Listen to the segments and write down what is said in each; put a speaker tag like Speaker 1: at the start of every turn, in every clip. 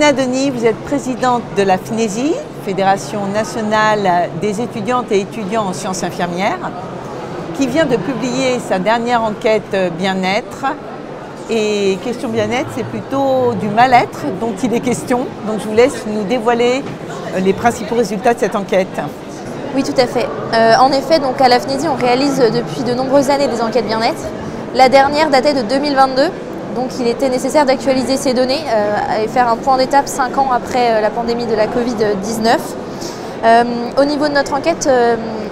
Speaker 1: Nina Denis, vous êtes présidente de la FNESI, Fédération nationale des étudiantes et étudiants en sciences infirmières, qui vient de publier sa dernière enquête bien-être. Et question bien-être, c'est plutôt du mal-être dont il est question. Donc je vous laisse nous dévoiler les principaux résultats de cette enquête.
Speaker 2: Oui, tout à fait. En effet, donc à la FNESI, on réalise depuis de nombreuses années des enquêtes bien-être. La dernière datait de 2022. Donc il était nécessaire d'actualiser ces données et faire un point d'étape 5 ans après la pandémie de la Covid-19. Au niveau de notre enquête,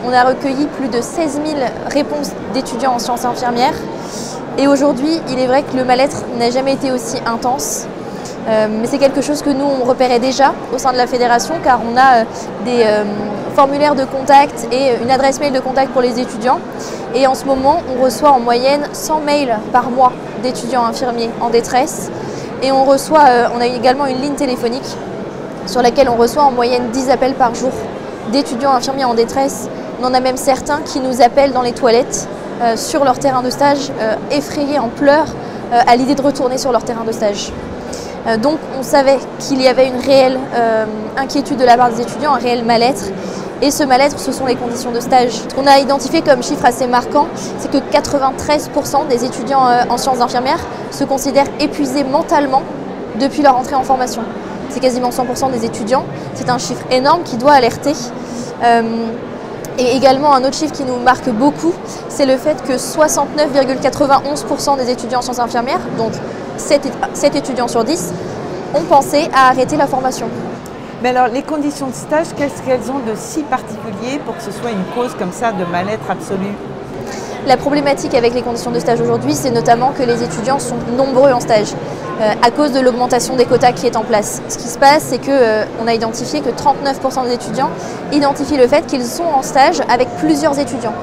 Speaker 2: on a recueilli plus de 16 000 réponses d'étudiants en sciences infirmières. Et aujourd'hui, il est vrai que le mal-être n'a jamais été aussi intense. Mais c'est quelque chose que nous, on repérait déjà au sein de la fédération, car on a des formulaires de contact et une adresse mail de contact pour les étudiants. Et en ce moment, on reçoit en moyenne 100 mails par mois d'étudiants infirmiers en détresse. Et on a également une ligne téléphonique sur laquelle on reçoit en moyenne 10 appels par jour d'étudiants infirmiers en détresse. On en a même certains qui nous appellent dans les toilettes sur leur terrain de stage, effrayés en pleurs à l'idée de retourner sur leur terrain de stage. Donc on savait qu'il y avait une réelle inquiétude de la part des étudiants, un réel mal-être. Et ce mal-être, ce sont les conditions de stage. Ce qu'on a identifié comme chiffre assez marquant, c'est que 93% des étudiants en sciences infirmières se considèrent épuisés mentalement depuis leur entrée en formation. C'est quasiment 100% des étudiants. C'est un chiffre énorme qui doit alerter. Et également, un autre chiffre qui nous marque beaucoup, c'est le fait que 69,91% des étudiants en sciences infirmières, donc 7 étudiants sur 10, ont pensé à arrêter la formation.
Speaker 1: Mais alors, les conditions de stage, qu'est-ce qu'elles ont de si particulier pour que ce soit une cause comme ça de mal-être absolu?
Speaker 2: La problématique avec les conditions de stage aujourd'hui, c'est notamment que les étudiants sont nombreux en stage à cause de l'augmentation des quotas qui est en place. Ce qui se passe, c'est qu'on a identifié que 39% des étudiants identifient le fait qu'ils sont en stage avec plusieurs étudiants.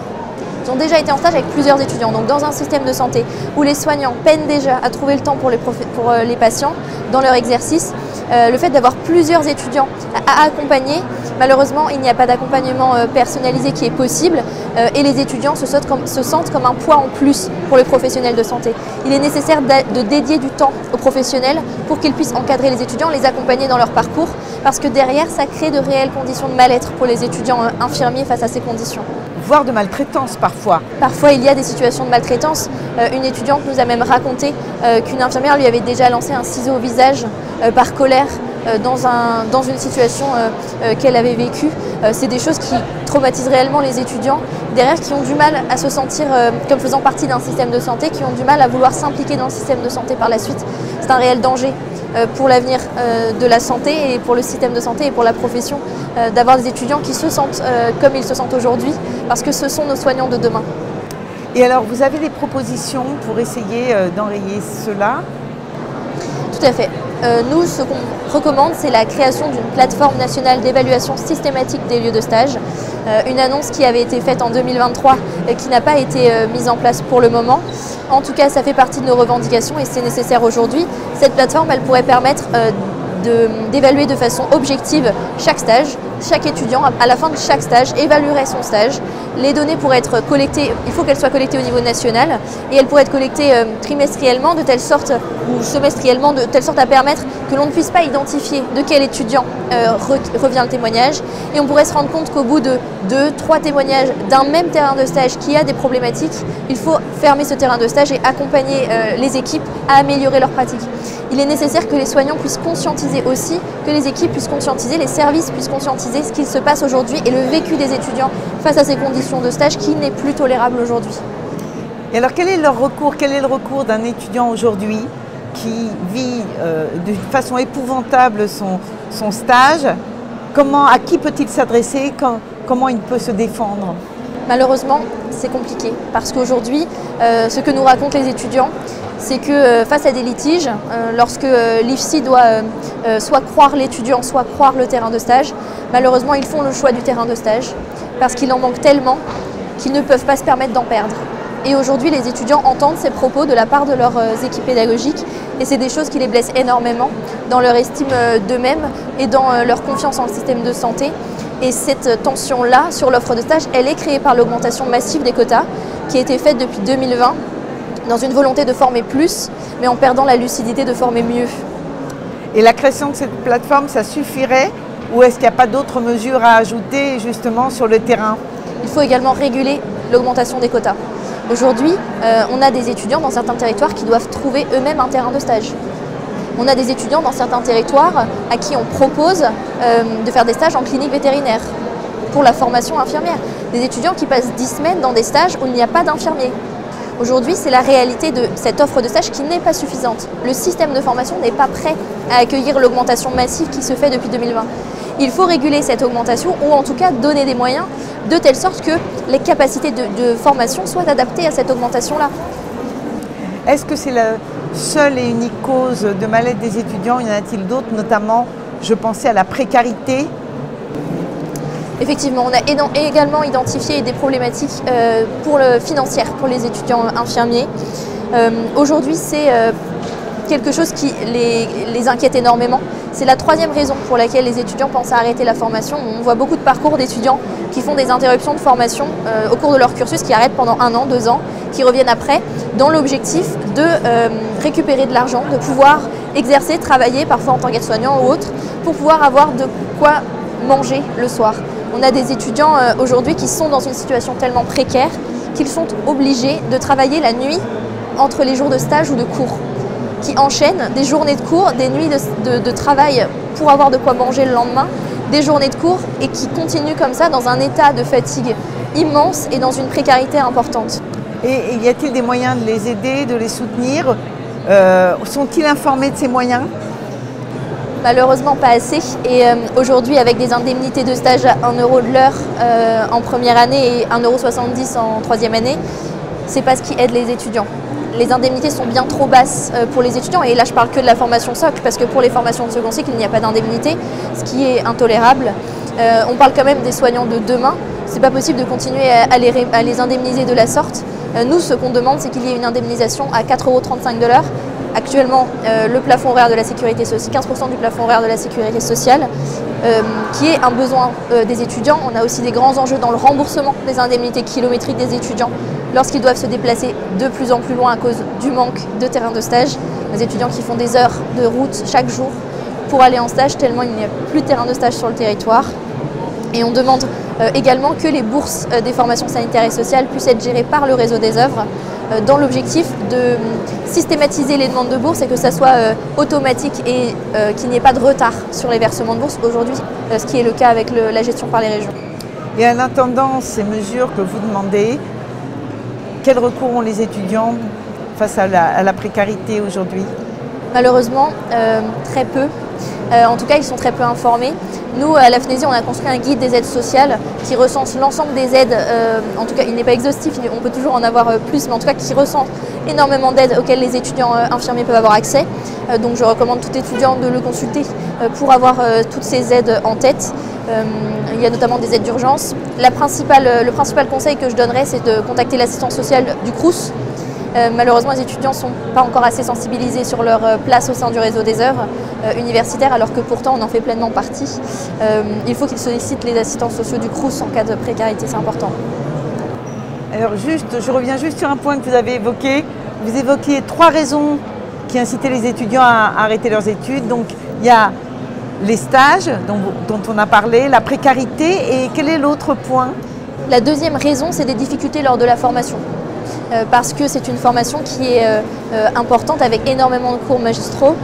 Speaker 2: Ils ont déjà été en stage avec plusieurs étudiants. Donc dans un système de santé où les soignants peinent déjà à trouver le temps pour les patients dans leur exercice, le fait d'avoir plusieurs étudiants à accompagner, malheureusement, il n'y a pas d'accompagnement personnalisé qui est possible et les étudiants se sentent comme un poids en plus pour le professionnel de santé. Il est nécessaire de dédier du temps aux professionnels pour qu'ils puissent encadrer les étudiants, les accompagner dans leur parcours, parce que derrière, ça crée de réelles conditions de mal-être pour les étudiants infirmiers face à ces conditions.
Speaker 1: Voire de maltraitance parfois.
Speaker 2: Parfois, il y a des situations de maltraitance. Une étudiante nous a même raconté qu'une infirmière lui avait déjà lancé un ciseau au visage par colère dans une situation qu'elle avait vécue. C'est des choses qui traumatisent réellement les étudiants, derrière qui ont du mal à se sentir comme faisant partie d'un système de santé, qui ont du mal à vouloir s'impliquer dans le système de santé par la suite. C'est un réel danger pour l'avenir de la santé et pour le système de santé et pour la profession d'avoir des étudiants qui se sentent comme ils se sentent aujourd'hui, parce que ce sont nos soignants de demain.
Speaker 1: Et alors, vous avez des propositions pour essayer d'enrayer cela?
Speaker 2: Tout à fait. Nous, ce qu'on recommande, c'est la création d'une plateforme nationale d'évaluation systématique des lieux de stage. Une annonce qui avait été faite en 2023 et qui n'a pas été mise en place pour le moment. En tout cas, ça fait partie de nos revendications et c'est nécessaire aujourd'hui. Cette plateforme, elle pourrait permettre d'évaluer de façon objective chaque stage. Chaque étudiant, à la fin de chaque stage, évaluerait son stage. Les données pourraient être collectées, il faut qu'elles soient collectées au niveau national et elles pourraient être collectées trimestriellement de telle sorte, ou semestriellement, de telle sorte à permettre que l'on ne puisse pas identifier de quel étudiant revient le témoignage. Et on pourrait se rendre compte qu'au bout de 2-3 témoignages d'un même terrain de stage qui a des problématiques, il faut fermer ce terrain de stage et accompagner les équipes à améliorer leurs pratiques. Il est nécessaire que les soignants puissent conscientiser aussi, que les équipes puissent conscientiser, les services puissent conscientiser ce qu'il se passe aujourd'hui et le vécu des étudiants face à ces conditions de stage qui n'est plus tolérable aujourd'hui.
Speaker 1: Et alors quel est leur recours? Quel est le recours d'un étudiant aujourd'hui qui vit de façon épouvantable son stage? À qui peut-il s'adresser? Comment il peut se défendre?
Speaker 2: Malheureusement, c'est compliqué parce qu'aujourd'hui, ce que nous racontent les étudiants, c'est que face à des litiges, lorsque l'IFSI doit soit croire l'étudiant, soit croire le terrain de stage, malheureusement ils font le choix du terrain de stage parce qu'il en manque tellement qu'ils ne peuvent pas se permettre d'en perdre. Et aujourd'hui, les étudiants entendent ces propos de la part de leurs équipes pédagogiques et c'est des choses qui les blessent énormément dans leur estime d'eux-mêmes et dans leur confiance en le système de santé. Et cette tension-là sur l'offre de stage, elle est créée par l'augmentation massive des quotas qui a été faite depuis 2020 dans une volonté de former plus, mais en perdant la lucidité de former mieux.
Speaker 1: Et la création de cette plateforme, ça suffirait ou est-ce qu'il n'y a pas d'autres mesures à ajouter justement sur le terrain?
Speaker 2: Il faut également réguler l'augmentation des quotas. Aujourd'hui, on a des étudiants dans certains territoires qui doivent trouver eux-mêmes un terrain de stage. On a des étudiants dans certains territoires à qui on propose de faire des stages en clinique vétérinaire pour la formation infirmière. Des étudiants qui passent 10 semaines dans des stages où il n'y a pas d'infirmier. Aujourd'hui, c'est la réalité de cette offre de stage qui n'est pas suffisante. Le système de formation n'est pas prêt à accueillir l'augmentation massive qui se fait depuis 2020. Il faut réguler cette augmentation ou en tout cas donner des moyens de telle sorte que les capacités de formation soient adaptées à cette augmentation-là.
Speaker 1: Est-ce que c'est la seule et unique cause de mal-être des étudiants? Y en a-t-il d'autres, notamment, je pensais à la précarité?
Speaker 2: Effectivement, on a également identifié des problématiques financières pour les étudiants infirmiers. Aujourd'hui, c'est quelque chose qui les inquiète énormément. C'est la troisième raison pour laquelle les étudiants pensent à arrêter la formation. On voit beaucoup de parcours d'étudiants qui font des interruptions de formation au cours de leur cursus, qui arrêtent pendant 1 an, 2 ans, qui reviennent après, dans l'objectif de récupérer de l'argent, de pouvoir exercer, travailler, parfois en tant qu'aide-soignant ou autre, pour pouvoir avoir de quoi manger le soir. On a des étudiants aujourd'hui qui sont dans une situation tellement précaire qu'ils sont obligés de travailler la nuit entre les jours de stage ou de cours, qui enchaînent des journées de cours, des nuits de travail pour avoir de quoi manger le lendemain, des journées de cours et qui continuent comme ça dans un état de fatigue immense et dans une précarité importante.
Speaker 1: Et y a-t-il des moyens de les aider, de les soutenir? Sont-ils informés de ces moyens?
Speaker 2: Malheureusement pas assez et aujourd'hui avec des indemnités de stage à 1 € de l'heure en première année et 1,70 € en troisième année, c'est pas ce qui aide les étudiants. Les indemnités sont bien trop basses pour les étudiants et là je parle que de la formation socle parce que pour les formations de second cycle il n'y a pas d'indemnité, ce qui est intolérable. On parle quand même des soignants de demain, c'est pas possible de continuer à les indemniser de la sorte. Nous ce qu'on demande c'est qu'il y ait une indemnisation à 4,35 € de l'heure. Actuellement, le plafond horaire de la sécurité sociale, 15% du plafond horaire de la sécurité sociale, qui est un besoin des étudiants. On a aussi des grands enjeux dans le remboursement des indemnités kilométriques des étudiants lorsqu'ils doivent se déplacer de plus en plus loin à cause du manque de terrain de stage. Les étudiants qui font des heures de route chaque jour pour aller en stage tellement il n'y a plus de terrain de stage sur le territoire. Et on demande également que les bourses des formations sanitaires et sociales puissent être gérées par le réseau des œuvres dans l'objectif de systématiser les demandes de bourse et que ça soit automatique et qu'il n'y ait pas de retard sur les versements de bourse aujourd'hui, ce qui est le cas avec la gestion par les régions.
Speaker 1: Et en attendant ces mesures que vous demandez, quel recours ont les étudiants face à la précarité aujourd'hui?
Speaker 2: Malheureusement, très peu. En tout cas, ils sont très peu informés. Nous, à la FNESI, on a construit un guide des aides sociales qui recense l'ensemble des aides. En tout cas, il n'est pas exhaustif, on peut toujours en avoir plus, mais en tout cas, qui recense énormément d'aides auxquelles les étudiants infirmiers peuvent avoir accès. Donc, je recommande tout étudiant de le consulter pour avoir toutes ces aides en tête. Il y a notamment des aides d'urgence. Le principal conseil que je donnerais, c'est de contacter l'assistance sociale du Crous. Malheureusement, les étudiants ne sont pas encore assez sensibilisés sur leur place au sein du réseau des œuvres universitaires, alors que pourtant on en fait pleinement partie. Il faut qu'ils sollicitent les assistants sociaux du Crous en cas de précarité, c'est important.
Speaker 1: Alors je reviens juste sur un point que vous avez évoqué. Vous évoquiez 3 raisons qui incitaient les étudiants à arrêter leurs études. Donc il y a les stages dont on a parlé, la précarité et quel est l'autre point?
Speaker 2: La deuxième raison, c'est des difficultés lors de la formation. Parce que c'est une formation qui est importante avec énormément de cours magistraux.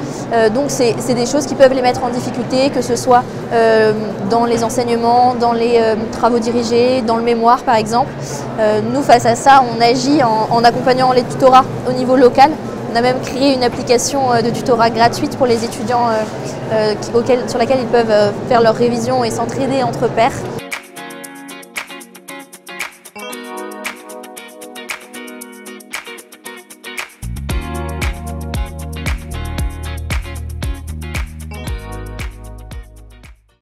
Speaker 2: Donc c'est des choses qui peuvent les mettre en difficulté, que ce soit dans les enseignements, dans les travaux dirigés, dans le mémoire par exemple. Nous, face à ça, on agit en accompagnant les tutorats au niveau local. On a même créé une application de tutorat gratuite pour les étudiants sur laquelle ils peuvent faire leurs révisions et s'entraider entre pairs.